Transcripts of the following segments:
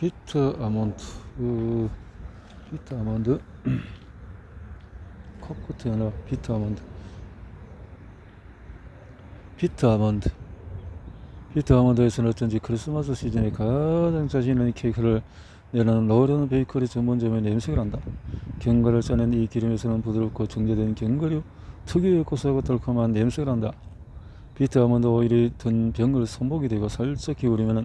비트 아몬드, 비트 아몬드, 코코트 하나, 비트 아몬드, 비트 아몬드. 비트 아몬드에서는 어쩐지 크리스마스 시즌에 가장 자신 있는 케이크를 내는 노르는 베이커리 전문점의 냄새가 난다. 견과를 짜낸 이 기름에서는 부드럽고 정제된 견과류 특유의 고소하고 달콤한 냄새가 난다. 비트 아몬드 오일이 든 병을 손목이 되고 살짝 기울이면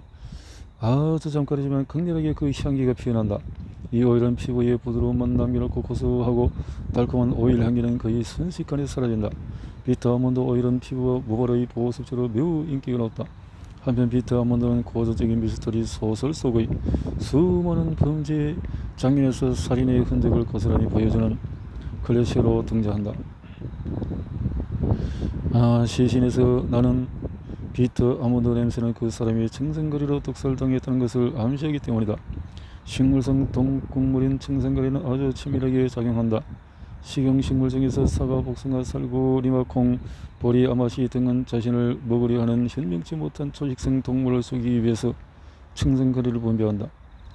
아주 잠깐이지만 강렬하게 그 향기가 피어난다. 이 오일은 피부에 부드러운 맛 남겨놓고 고소하고 달콤한 오일 향기는 거의 순식간에 사라진다. 비트 아몬드 오일은 피부와 모발의 보호색조로 매우 인기가 높다. 한편 비트 아몬드는 고전적인 미스터리 소설 속의 수많은 범죄 장면에서 살인의 흔적을 고스란히 보여주는 클래식으로 등장한다. 시신에서 나는 비트 아몬드 냄새는 그 사람이 청산가리로 독살당했다는 것을 암시하기 때문이다. 식물성 동국물인 청산가리는 아주 치밀하게 작용한다. 식용식물 중에서 사과, 복숭아, 살구, 리마콩, 보리, 아마시 등은 자신을 먹으려 하는 현명치 못한 초식성 동물을 속이기 위해서 청산가리를 분비한다.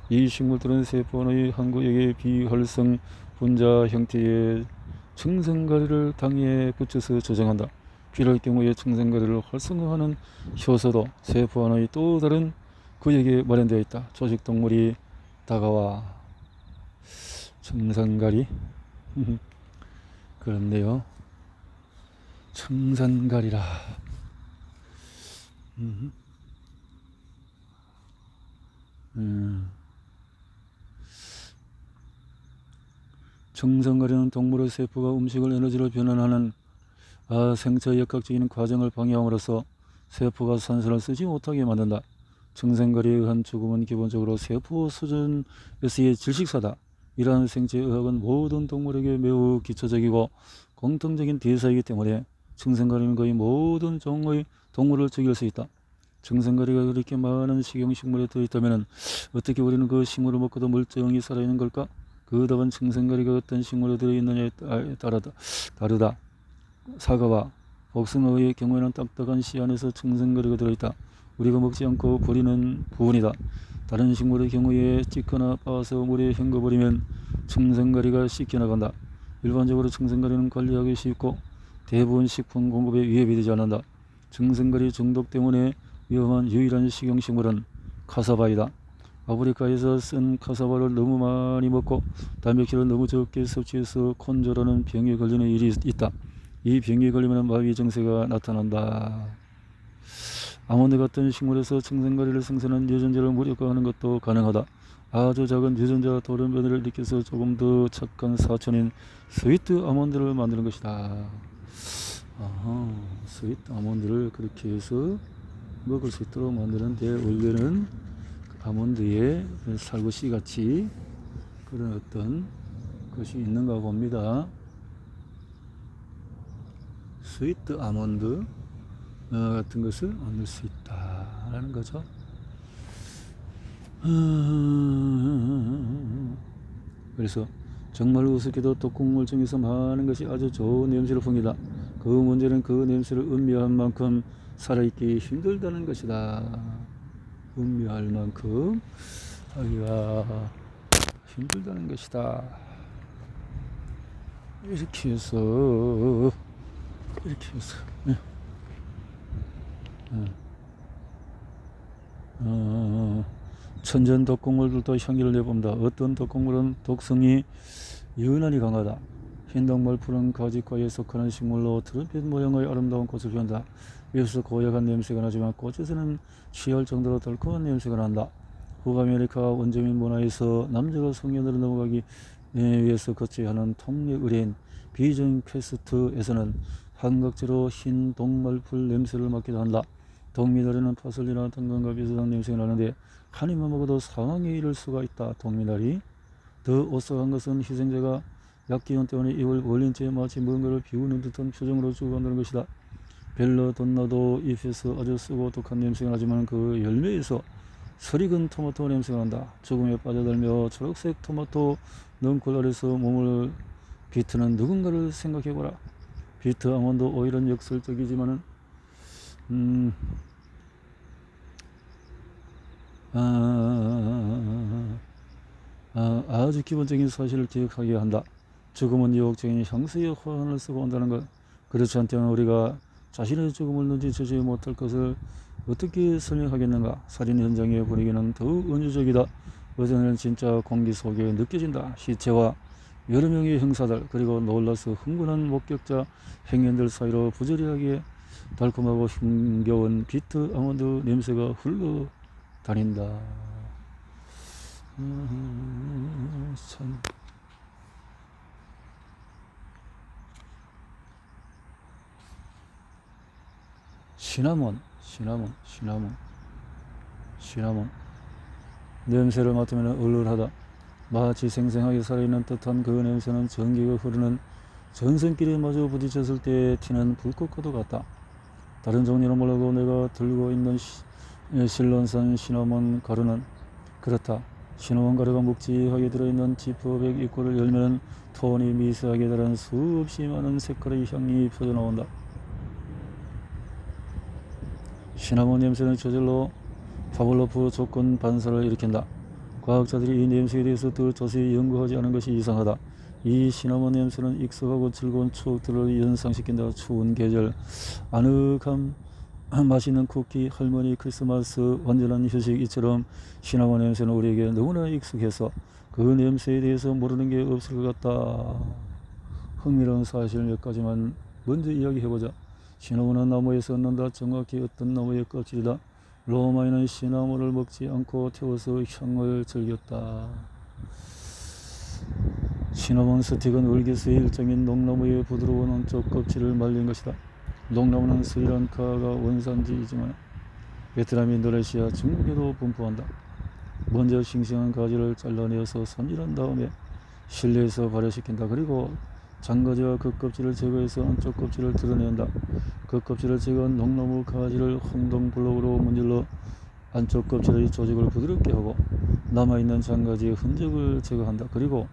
이 식물들은 세포 안의 한 구역의 비활성 분자 형태의 청산가리를 당에 붙여서 저장한다. 필요할 경우에 청산가리를 활성화하는 효소도 세포 안의 또 다른 구역에 마련되어 있다. 초식동물이 다가와 청산가리 그렇네요. 청산가리라. 음, 음. 청산가리는 동물의 세포가 음식을 에너지로 변환하는 생체 역학적인 과정을 방해함으로써 세포가 산소를 쓰지 못하게 만든다. 청산가리에 의한 죽음은 기본적으로 세포 수준에서의 질식사다. 이러한 생체의학은 모든 동물에게 매우 기초적이고 공통적인 대사이기 때문에 청산가리는 거의 모든 종의 동물을 죽일 수 있다. 청산가리가 그렇게 많은 식용식물에 들어있다면 어떻게 우리는 그 식물을 먹고도 멀쩡히 살아있는 걸까? 그 답은 청산가리가 어떤 식물에 들어있느냐에 다르다. 사과와 복숭아의 경우에는 딱딱한 씨 안에서 청산가리가 들어있다. 우리가 먹지 않고 버리는 부분이다. 다른 식물의 경우에 찢거나 빻아서 물에 헹궈버리면 청산가리가 씻겨나간다. 일반적으로 청산가리는 관리하기 쉽고 대부분 식품 공급에 위협이 되지 않는다. 청산가리 중독 때문에 위험한 유일한 식용식물은 카사바이다. 아프리카에서 쓴 카사바를 너무 많이 먹고 단백질을 너무 적게 섭취해서 콘조라는 병에 걸리는 일이 있다. 이 병에 걸리면 마비 증세가 나타난다. 아몬드 같은 식물에서 청산가리를 생산한 유전자를 무력화하는 것도 가능하다. 아주 작은 유전자 돌연변이를 일으켜서 조금 더 착한 사촌인 스위트 아몬드를 만드는 것이다. 스위트 아몬드를 그렇게 해서 먹을 수 있도록 만드는데 원래는 아몬드에 살구씨 같이 그런 어떤 것이 있는가 봅니다. 스위트 아몬드 같은 것을 만들 수 있다라는 거죠. 그래서 정말 우습게도 독극물 중에서 많은 것이 아주 좋은 냄새를 풍기다. 그 문제는 그 냄새를 음미할 만큼 살아있기 힘들다는 것이다. 음미할 만큼 하기가 힘들다는 것이다. 이렇게 해서 천전 독극물들도 향기를 내본다. 어떤 독극물은 독성이 유난히 강하다. 흰동물 푸른 가지과에 속하는 식물로 트럼펫 모양의 아름다운 꽃을 피운다. 잎에서 고약한 냄새가 나지만 꽃에서는 취할 정도로 달콤한 냄새가 난다. 북아메리카 원주민 문화에서 남자가 성년으로 넘어가기 위해서 거쳐야 하는 통례 의뢰인 비전 퀘스트에서는 한각제로 흰 동말풀 냄새를 맡기도 한다. 동미나리는 파슬리나 당근과 비슷한 냄새가 나는데 한 입만 먹어도 사망에 이를 수가 있다. 동미나리. 더 오싹한 것은 희생자가 약기운 때문에 입을 벌린 채 마치 뭔가를 비우는 듯한 표정으로 죽어간다는 것이다. 벨라돈나도 잎에서 아주 쓰고 독한 냄새가 나지만 그 열매에서 설익은 토마토 냄새가 난다. 죽음에 빠져들며 초록색 토마토 넝쿨 아래서 몸을 비트는 누군가를 생각해보라. 비트 아몬드 오일은 역설적이지만은 아주 기본적인 사실을 기억하게 한다. 죽음은 유혹적인 향수의 화환을 쓰고 온다는 것. 그렇지 않다면 우리가 자신의 죽음을 눈치채지 못할 것을 어떻게 설명하겠는가. 살인 현장의 분위기는 더욱 은유적이다. 어제는 진짜 공기 속에 느껴진다. 시체와 여러 명의 형사들 그리고 놀라서 흥분한 목격자 행인들 사이로 부조리하게 달콤하고 힘겨운 비트 아몬드 냄새가 흘러 다닌다. 참. 시나몬 냄새를 맡으면 얼얼하다. 마치 생생하게 살아있는 듯한 그 냄새는 전기가 흐르는 전선길에 마주 부딪혔을 때 튀는 불꽃과도 같다. 다른 종류는 몰라도 내가 들고 있는 실론산 시나몬 가루는 그렇다. 시나몬 가루가 묵직하게 들어있는 지퍼백 입구를 열면 톤이 미세하게 다른 수없이 많은 색깔의 향이 퍼져나온다. 시나몬 냄새는 저절로 파블로프 조건 반사를 일으킨다. 과학자들이 이 냄새에 대해서 더 자세히 연구하지 않은 것이 이상하다. 이 시나몬 냄새는 익숙하고 즐거운 추억들을 연상시킨다. 추운 계절, 아늑함, 맛있는 쿠키, 할머니, 크리스마스, 완전한 휴식. 이처럼 시나몬 냄새는 우리에게 너무나 익숙해서 그 냄새에 대해서 모르는 게 없을 것 같다. 흥미로운 사실 몇 가지만 먼저 이야기해보자. 시나몬은 나무에서 얻는다. 정확히 어떤 나무의 껍질이다. 로마인은 시나몬을 먹지 않고 태워서 향을 즐겼다. 시나몬 스틱은 을기스의 일종인 녹나무의 부드러운 안쪽 껍질을 말린 것이다. 녹나무는 스리랑카가 원산지이지만 베트남, 인도네시아, 중국에도 분포한다. 먼저 싱싱한 가지를 잘라내어서 손질한 다음에 실내에서 발효시킨다. 그리고 장가지와 그 껍질을 제거해서 안쪽 껍질을 드러낸다. 그 껍질을 제거한 녹나무 가지를 황동 블록으로 문질러 안쪽 껍질의 조직을 부드럽게 하고 남아있는 장가지의 흔적을 제거한다. 그리고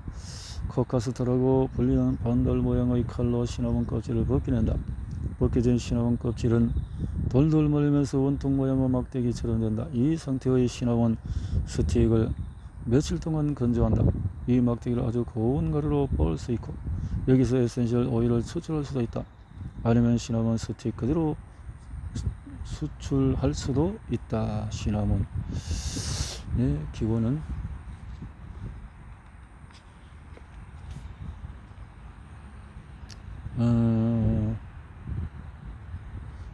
코카스터라고 불리는 반달 모양의 칼로 시나몬 껍질을 벗겨낸다. 벗겨진 시나몬 껍질은 돌돌 말리면서 원통 모양의 막대기처럼 된다. 이 상태의 시나몬 스틱을 며칠 동안 건조한다. 이 막대기를 아주 고운 가루로 빻을 수 있고 여기서 에센셜 오일을 추출할 수도 있다. 아니면 시나몬 스틱 그대로 수출할 수도 있다. 시나몬 기본은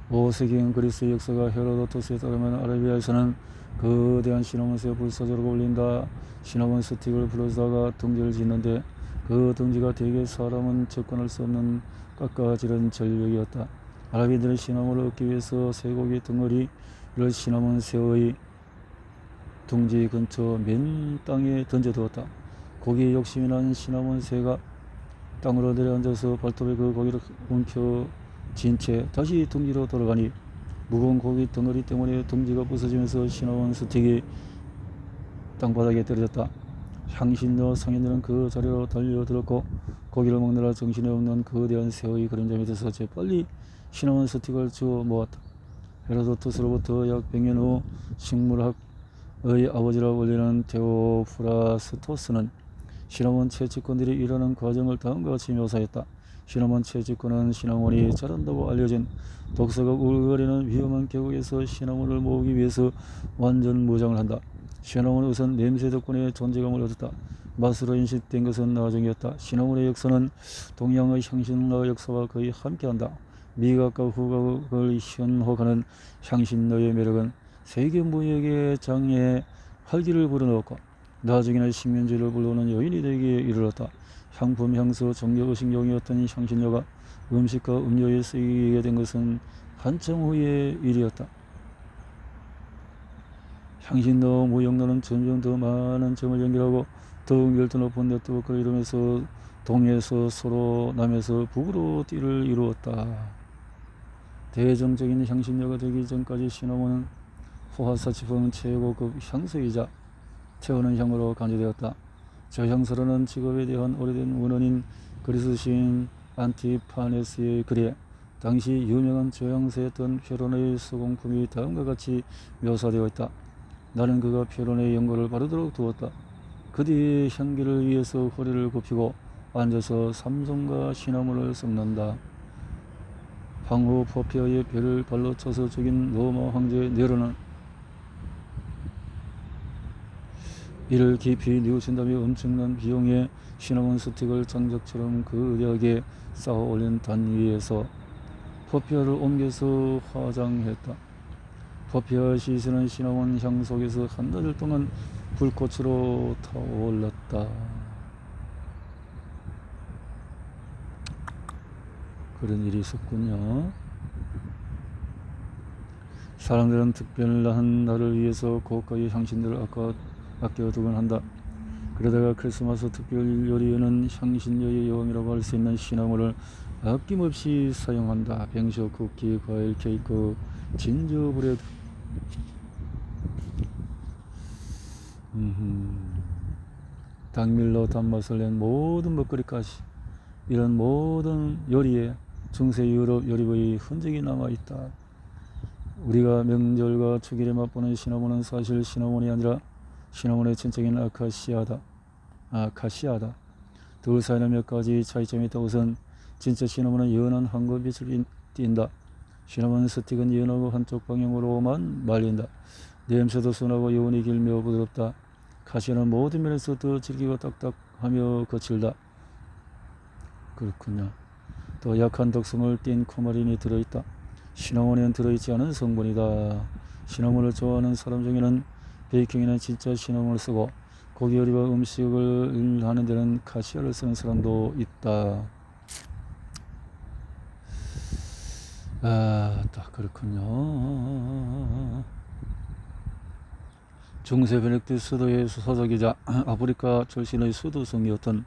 5세기인 그리스 역사가 헤로도토스에 따르면 아라비아에서는 거대한 시나몬새 불사조를 올린다. 시나몬 스틱을 불어다가 둥지를 짓는데 그 둥지가 대개 사람은 접근할 수 없는 깎아지른 절벽이었다. 아랍인들은 시나몬을 얻기 위해서 쇠고기 덩어리를 시나몬 새의 둥지 근처 맨 땅에 던져두었다. 고기에 욕심이 난 시나몬 새가 땅으로 내려앉아서 발톱에 그 고기를 움켜쥔 채 다시 둥지로 돌아가니 무거운 고기 덩어리 때문에 둥지가 부서지면서 시나몬 스틱이 땅바닥에 떨어졌다. 향신료 상인들은 그 자리로 달려들었고 고기를 먹느라 정신이 없는 거대한 새의 그림자 밑에서 재빨리 시나몬 스틱을 주워 모았다. 헤로도토스로부터 약 100년 후 식물학의 아버지라고 불리는 테오프라스토스는 시나몬 채취꾼들이 일하는 과정을 다음과 같이 묘사했다. 시나몬 채취꾼은 시나몬이 자란다고 알려진 독서가 우글거리는 위험한 계곡에서 시나몬을 모으기 위해서 완전 무장을 한다. 시나몬은 우선 냄새 덕분에 존재감을 얻었다. 맛으로 인식된 것은 나중이었다. 시나몬의 역사는 동양의 향신료 역사와 거의 함께한다. 미각과 후각을 현혹하는 향신료의 매력은 세계 무역의 장에 활기를 불어넣었고 나중에는 식민지를 불러오는 요인이 되기에 이르렀다. 향품, 향수, 정력, 의식용이었던 향신료가 음식과 음료에 쓰이게 된 것은 한참 후의 일이었다. 향신료 무역로는 점점 더 많은 점을 연결하고 더욱 밀도 높은 네트워크를 이루면서 동에서 서로 남에서 북으로 띠를 이루었다. 대중적인 향신료가 되기 전까지 시나몬은 호화사치품 최고급 향수이자 태우는 향으로 간주되었다. 저 향수라는 직업에 대한 오래된 원언인 그리스 시인 안티파네스의 글에 당시 유명한 저향수였던 페론의 수공품이 다음과 같이 묘사되어 있다. 나는 그가 페론의 연고를 바르도록 두었다. 그 뒤 향기를 위해서 허리를 굽히고 앉아서 삼성과 시나몬을 섞는다. 방후 포피아의 배를 발로 차서 죽인 로마 황제 네로는 이를 깊이 뉘우친 다음에 엄청난 비용의 시나몬 스틱을 장작처럼 거대하게 쌓아 올린 단 위에서 포피아를 옮겨서 화장했다. 포피아 시신은 시나몬 향 속에서 한나절 동안 불꽃으로 타올랐다. 그런 일이 있었군요. 사람들은 특별한 날을 위해서 고가의 향신들을 아껴두곤 한다. 그러다가 크리스마스 특별 요리에는 향신료의 여왕이라고 할 수 있는 시나몬을 아낌없이 사용한다. 뱅쇼, 쿠키, 과일, 케이크, 진저브레드. 닭밀로 단맛을 낸 모든 먹거리까지 이런 모든 요리에 중세 유럽 요리의 흔적이 남아있다. 우리가 명절과 축일에 맛보는 시나몬은 사실 시나몬이 아니라 시나몬의 친척인 아카시아다. 둘 사이는 몇 가지 차이점이 있다. 우선 진짜 시나몬은 연한 황금빛을 띈다. 시나몬 스틱은 연하고 한쪽 방향으로만 말린다. 냄새도 순하고 여운이 길며 부드럽다. 카시아는 모든 면에서 더 질기고 딱딱하며 거칠다. 그렇군요. 또 약한 독성을 띤 쿠마린이 들어있다. 시나몬에는 들어있지 않은 성분이다. 시나몬을 좋아하는 사람 중에는 베이킹에는 진짜 시나몬을 쓰고 고기 요리와 음식을 하는 데는 카시아를 쓰는 사람도 있다. 딱 그렇군요. 중세 베네딕트 수도의 서적이자 아프리카 출신의 수도성이었던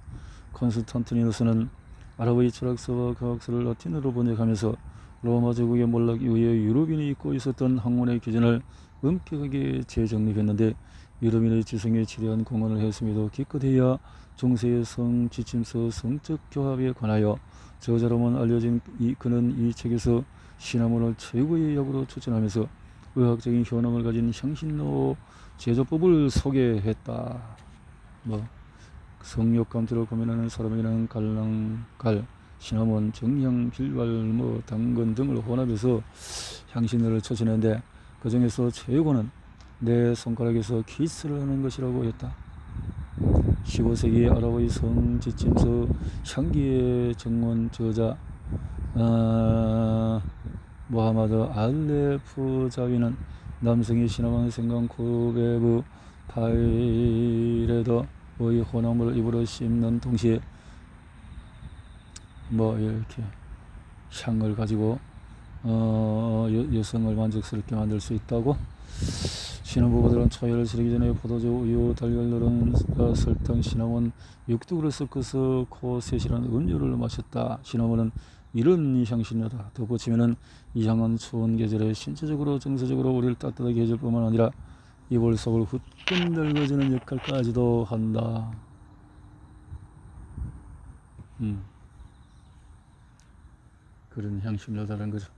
콘스탄티누스는 아랍의 철학서와 과학서를 라틴어로 번역하면서 로마 제국의 몰락 이후에 유럽인이 잊고 있었던 학문의 기준을 엄격하게 재정립했는데 유럽인의 지성에 지대한 공헌을 했음에도 기껏해야 중세의 성 지침서 성적 교합에 관하여 저자로만 알려진 그는 이 책에서 시나몬을 최고의 약으로 추천하면서 의학적인 효능을 가진 향신료 제조법을 소개했다. 성욕감투로 고민하는 사람에게는 갈랑갈, 시나몬, 정향, 빌발, 당근 등을 혼합해서 향신료를 추천했는데 그 중에서 최고는 내 손가락에서 키스를 하는 것이라고 했다. 15세기 아랍의 성지침서 향기의 정원 저자 무하마드 알레프자위는 남성이 시나몬, 생강, 쿠베브, 파이레더의 혼합물을 입으로 씹는 동시에 이렇게 향을 가지고 여성을 만족스럽게 만들 수 있다고. 신혼부부들은 초혈을 지르기 전에 포도주, 우유, 달걀, 노른 설탕, 시나몬 6등으로 섞어서 코셋이라는 음료를 마셨다. 시나몬은 이런 향신료다. 덧붙이면은 이 향은 추운 계절에 신체적으로 정서적으로 우리를 따뜻하게 해줄 뿐만 아니라 이불 속을 후끈 늙어지는 역할까지도 한다. 그런 향신료다는 거죠.